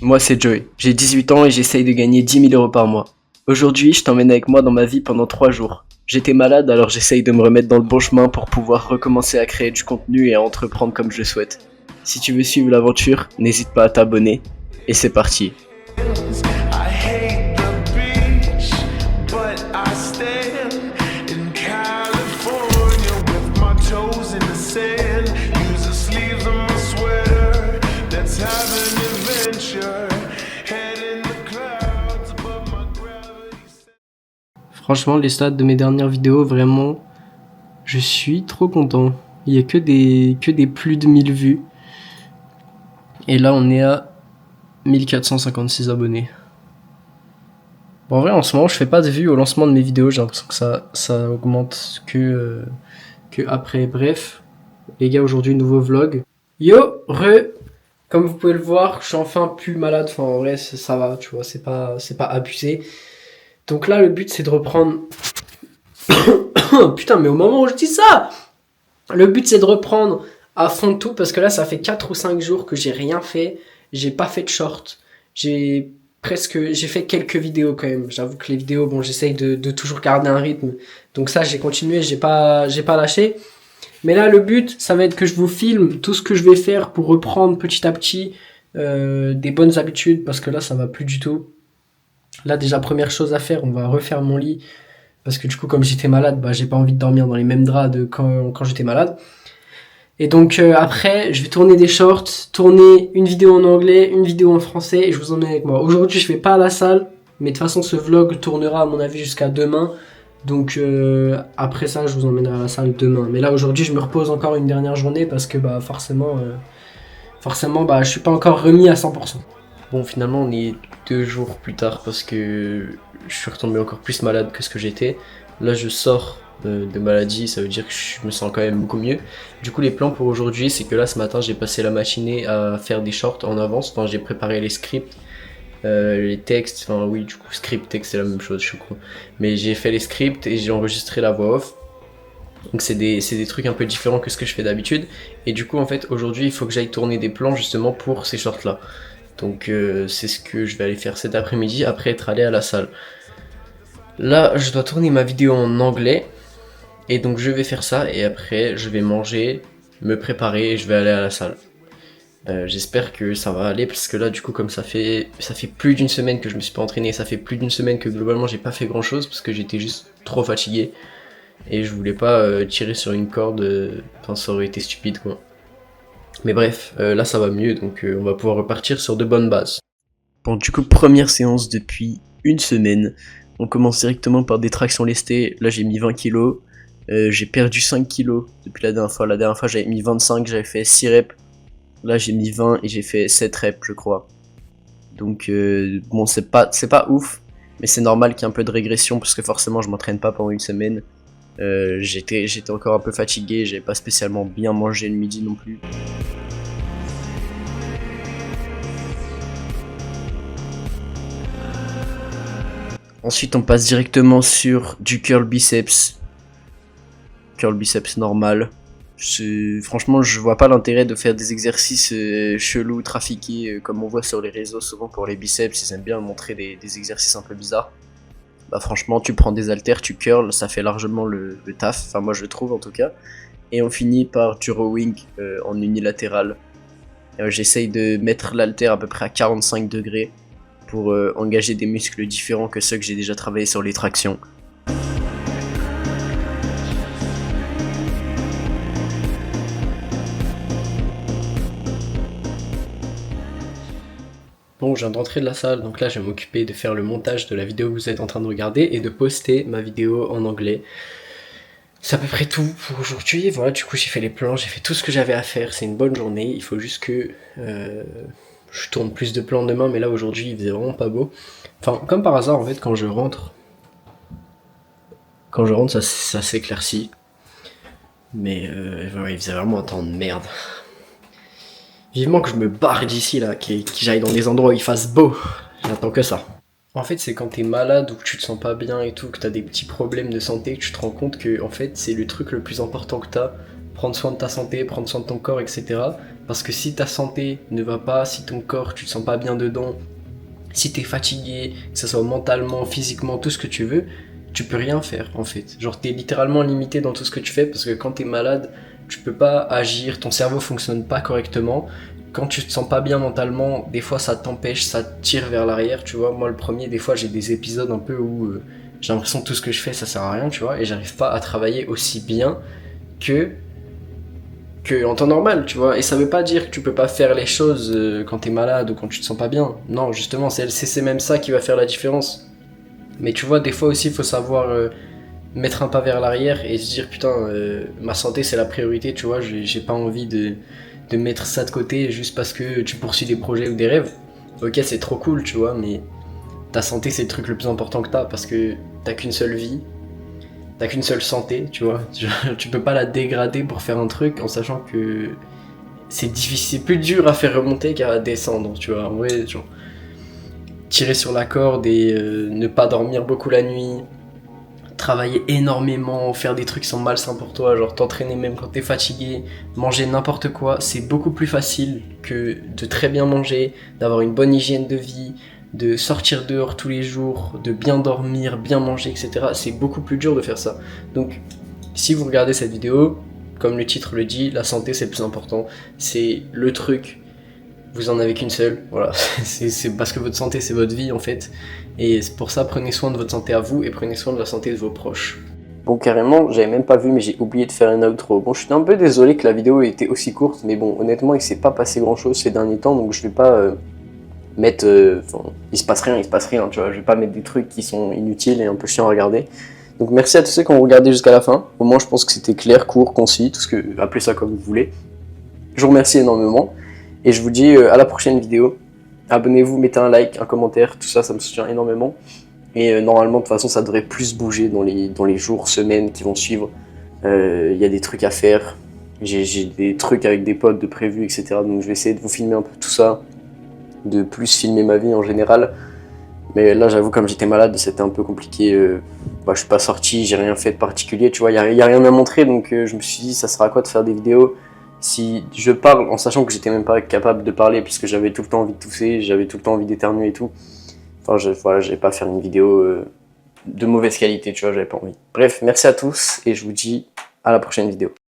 Moi c'est Joey, j'ai 18 ans et j'essaye de gagner 10 000 € par mois. Aujourd'hui, je t'emmène avec moi dans ma vie pendant 3 jours. J'étais malade alors j'essaye de me remettre dans le bon chemin pour pouvoir recommencer à créer du contenu et à entreprendre comme je le souhaite. Si tu veux suivre l'aventure, n'hésite pas à t'abonner. Et c'est parti. I hate the beach, but I stand in California with my toes in the sand. Use the sleeves of my sweater. Let's have an adventure. Head in the clouds above my gravity. Franchement, les stats de mes dernières vidéos, vraiment, je suis trop content. Il y a que des plus de 1000 vues. Et là, on est à 1456 abonnés. Bon, en vrai, en ce moment, je fais pas de vues au lancement de mes vidéos. J'ai l'impression que ça augmente que après. Bref, les gars, aujourd'hui, nouveau vlog. Yo, comme vous pouvez le voir, je suis enfin plus malade. Enfin, en vrai, ça va, tu vois, c'est pas abusé. Donc là, le but, c'est de reprendre... Putain, mais au moment où je dis ça, le but, c'est de reprendre à fond tout, parce que là, ça fait 4 ou 5 jours que j'ai rien fait. J'ai pas fait de short. J'ai fait quelques vidéos quand même. J'avoue que les vidéos, bon, j'essaye de toujours garder un rythme. Donc ça, j'ai continué, j'ai pas lâché. Mais là, le but, ça va être que je vous filme tout ce que je vais faire pour reprendre petit à petit des bonnes habitudes, parce que là, ça va plus du tout. Là, déjà, première chose à faire, on va refaire mon lit. Parce que du coup, comme j'étais malade, bah, j'ai pas envie de dormir dans les mêmes draps de quand j'étais malade. Et donc après, je vais tourner des shorts, tourner une vidéo en anglais, une vidéo en français, et je vous emmène avec moi. Aujourd'hui, je vais pas à la salle, mais de toute façon, ce vlog tournera à mon avis jusqu'à demain. Donc après ça, je vous emmènerai à la salle demain. Mais là, aujourd'hui, je me repose encore une dernière journée parce que bah forcément, je suis pas encore remis à 100%. Bon, finalement, on est 2 jours plus tard parce que je suis retombé encore plus malade que ce que j'étais. Là, je sors de maladie, ça veut dire que je me sens quand même beaucoup mieux. Du coup, les plans pour aujourd'hui, c'est que là, ce matin, j'ai passé la matinée à faire des shorts en avance. Enfin, j'ai préparé les scripts, les textes. Enfin, oui, du coup, script, texte, c'est la même chose, je crois. Mais j'ai fait les scripts et j'ai enregistré la voix off. Donc c'est des trucs un peu différents que ce que je fais d'habitude. Et du coup, en fait, aujourd'hui, il faut que j'aille tourner des plans justement pour ces shorts-là. Donc c'est ce que je vais aller faire cet après-midi après être allé à la salle. Là, je dois tourner ma vidéo en anglais. Et donc je vais faire ça et après je vais manger, me préparer et je vais aller à la salle. J'espère que ça va aller parce que là du coup comme ça fait plus d'une semaine que je me suis pas entraîné, ça fait plus d'une semaine que globalement j'ai pas fait grand chose parce que j'étais juste trop fatigué. Et je voulais pas tirer sur une corde, enfin ça aurait été stupide quoi. Mais bref, là ça va mieux donc on va pouvoir repartir sur de bonnes bases. Bon du coup première séance depuis une semaine. On commence directement par des tractions lestées, là j'ai mis 20 kilos. J'ai perdu 5 kilos depuis la dernière fois. La dernière fois j'avais mis 25, j'avais fait 6 reps. Là j'ai mis 20 et j'ai fait 7 reps je crois. Donc bon c'est pas ouf. Mais c'est normal qu'il y ait un peu de régression parce que forcément je m'entraîne pas pendant une semaine. J'étais encore un peu fatigué, j'avais pas spécialement bien mangé le midi non plus. Ensuite on passe directement sur du curl biceps normal. Franchement je vois pas l'intérêt de faire des exercices chelous, trafiqués comme on voit sur les réseaux souvent pour les biceps, ils aiment bien montrer des exercices un peu bizarres. Bah franchement tu prends des haltères, tu curls, ça fait largement le taf, enfin moi je le trouve en tout cas. Et on finit par du rowing en unilatéral. J'essaye de mettre l'haltère à peu près à 45 degrés pour engager des muscles différents que ceux que j'ai déjà travaillé sur les tractions. Bon, je viens d'entrer de la salle, donc là je vais m'occuper de faire le montage de la vidéo que vous êtes en train de regarder et de poster ma vidéo en anglais. C'est à peu près tout pour aujourd'hui. Voilà, du coup j'ai fait les plans, j'ai fait tout ce que j'avais à faire, c'est une bonne journée. Il faut juste que je tourne plus de plans demain, mais là aujourd'hui il faisait vraiment pas beau. Enfin, comme par hasard en fait, quand je rentre ça s'éclaircit. Mais ouais, il faisait vraiment un temps de merde. Vivement que je me barre d'ici là, que j'aille dans des endroits où il fasse beau. J'attends que ça. En fait, c'est quand t'es malade ou que tu te sens pas bien et tout, que t'as des petits problèmes de santé, que tu te rends compte que en fait c'est le truc le plus important que t'as. prendre soin de ta santé, prendre soin de ton corps, etc. Parce que si ta santé ne va pas, si ton corps, tu te sens pas bien dedans, si t'es fatigué, que ce soit mentalement, physiquement, tout ce que tu veux, tu peux rien faire en fait. Genre t'es littéralement limité dans tout ce que tu fais parce que quand t'es malade, tu peux pas agir, ton cerveau fonctionne pas correctement. Quand tu te sens pas bien mentalement, des fois ça t'empêche, ça te tire vers l'arrière, tu vois. Moi le premier, des fois j'ai des épisodes un peu où j'ai l'impression que tout ce que je fais ça sert à rien, tu vois, et j'arrive pas à travailler aussi bien que en temps normal, tu vois. Et ça veut pas dire que tu peux pas faire les choses quand t'es malade ou quand tu te sens pas bien. Non, justement, c'est même ça qui va faire la différence. Mais tu vois, des fois aussi, il faut savoir mettre un pas vers l'arrière et se dire putain, ma santé c'est la priorité, tu vois. J'ai pas envie de mettre ça de côté juste parce que tu poursuis des projets ou des rêves. Ok, c'est trop cool, tu vois, mais ta santé c'est le truc le plus important que t'as parce que t'as qu'une seule vie. T'as qu'une seule santé, tu vois. Tu peux pas la dégrader pour faire un truc en sachant que c'est difficile, c'est plus dur à faire remonter qu'à descendre, tu vois. En vrai, genre, tirer sur la corde et ne pas dormir beaucoup la nuit, travailler énormément, faire des trucs qui sont malsains pour toi, genre t'entraîner même quand t'es fatigué, manger n'importe quoi, c'est beaucoup plus facile que de très bien manger, d'avoir une bonne hygiène de vie, de sortir dehors tous les jours, de bien dormir, bien manger, etc. C'est beaucoup plus dur de faire ça. Donc, si vous regardez cette vidéo, comme le titre le dit, la santé c'est le plus important. C'est le truc, vous en avez qu'une seule. Voilà, c'est parce que votre santé c'est votre vie en fait. Et c'est pour ça, prenez soin de votre santé à vous et prenez soin de la santé de vos proches. Bon, carrément, j'avais même pas vu, mais j'ai oublié de faire une outro. Bon, je suis un peu désolé que la vidéo ait été aussi courte, mais bon, honnêtement, il s'est pas passé grand chose ces derniers temps, donc je vais pas mettre. Il se passe rien, tu vois. Je vais pas mettre des trucs qui sont inutiles et un peu chiants à regarder. Donc merci à tous ceux qui ont regardé jusqu'à la fin. Au moins, je pense que c'était clair, court, concis, tout ce que. Appelez ça comme vous voulez. Je vous remercie énormément et je vous dis à la prochaine vidéo. Abonnez-vous, mettez un like, un commentaire, tout ça, ça me soutient énormément. Et normalement, de toute façon, ça devrait plus bouger dans les jours, semaines qui vont suivre. Il y a des trucs à faire. J'ai des trucs avec des potes de prévus, etc. Donc je vais essayer de vous filmer un peu tout ça. De plus filmer ma vie en général. Mais là, j'avoue, comme j'étais malade, c'était un peu compliqué. Je suis pas sorti, j'ai rien fait de particulier. Tu vois, il y a rien à montrer. Donc je me suis dit, ça sert à quoi de faire des vidéos si je parle en sachant que j'étais même pas capable de parler puisque j'avais tout le temps envie de tousser, j'avais tout le temps envie d'éternuer et tout. Enfin, j'allais pas faire une vidéo de mauvaise qualité, tu vois, j'avais pas envie. Bref, merci à tous et je vous dis à la prochaine vidéo.